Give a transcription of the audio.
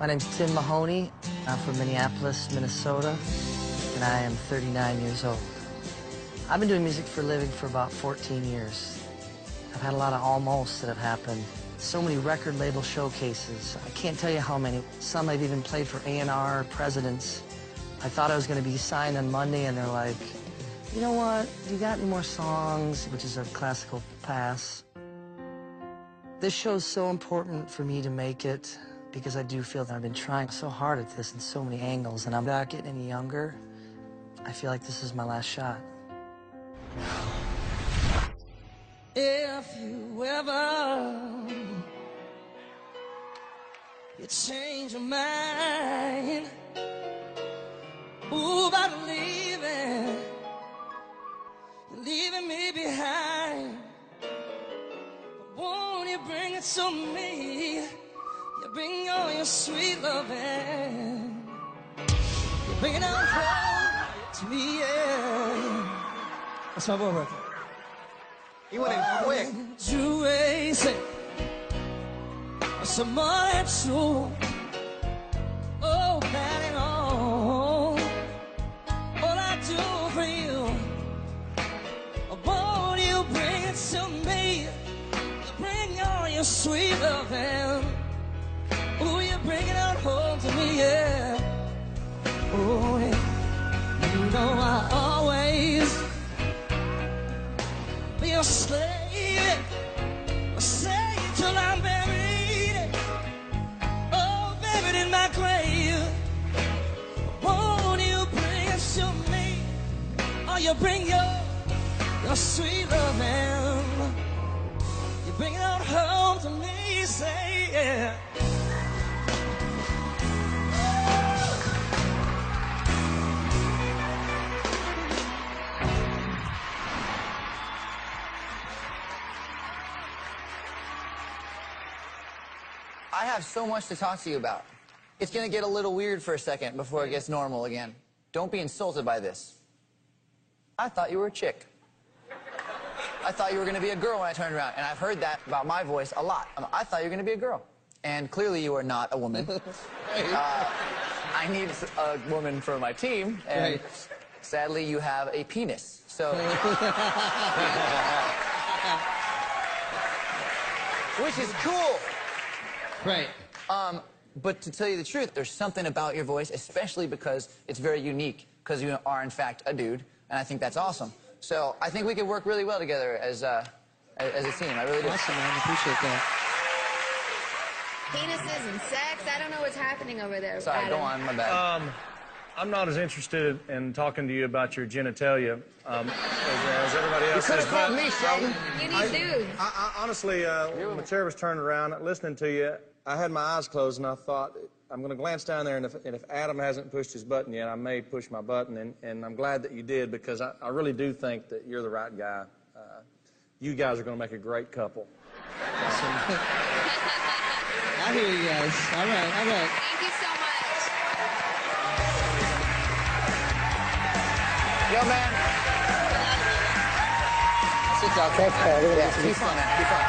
My name's Tim Mahoney. I'm from Minneapolis, Minnesota, and I am 39 years old. I've been doing music for a living for about 14 years. I've had a lot of almosts that have happened. So many record label showcases. I can't tell you how many. Some I've even played for A&R presidents. I thought I was going to be signed on Monday, and they're like, you know what, do you got any more songs? Which is a classical pass. This show's so important for me to make it because I do feel that I've been trying so hard at this in so many angles, and I'm not getting any younger. I feel like this is my last shot. If you ever you change your mind, ooh, about leaving, you're leaving me behind. But won't you bring it to me? You bring all your sweet loving. You bring it on home to me, yeah. That's my boy right there. He went in quick. You raise it. Some more that's true. Oh, that ain't all. All I do for you. Won't you bring it to me? You bring all your sweet loving. Oh, you bring it on home to me, yeah. Oh, yeah. You know I always be a slave. I'll say it till I'm buried. Oh, buried in my grave. Won't you bring it to me? Or you bring your sweet loving. You bring it on home to me, say yeah. I have so much to talk to you about. It's gonna get a little weird for a second before it gets normal again. Don't be insulted by this. I thought you were a chick. I thought you were gonna be a girl when I turned around, and I've heard that about my voice a lot. I thought you were gonna be a girl. And clearly you are not a woman. I need a woman for my team, and sadly you have a penis. So... which is cool. Right. But to tell you the truth, there's something about your voice, especially because it's very unique, because you are, in fact, a dude, and I think that's awesome. So I think we could work really well together as a team. I really do. Awesome, man. I appreciate that. Penises and sex. I don't know what's happening over there. Sorry, Adam. go on. My bad. I'm not as interested in talking to you about your genitalia as everybody else You could is. have called me, Sheldon. You need dudes. Honestly, when the chair was turned around, listening to you, I had my eyes closed, and I thought, I'm going to glance down there, and if Adam hasn't pushed his button yet, I may push my button, and I'm glad that you did, because I really do think that you're the right guy. You guys are going to make a great couple. Awesome. I hear you guys. All right, all right. Thank you so much. Yo, man. Sit down. Yeah, be fun, man. Be fun.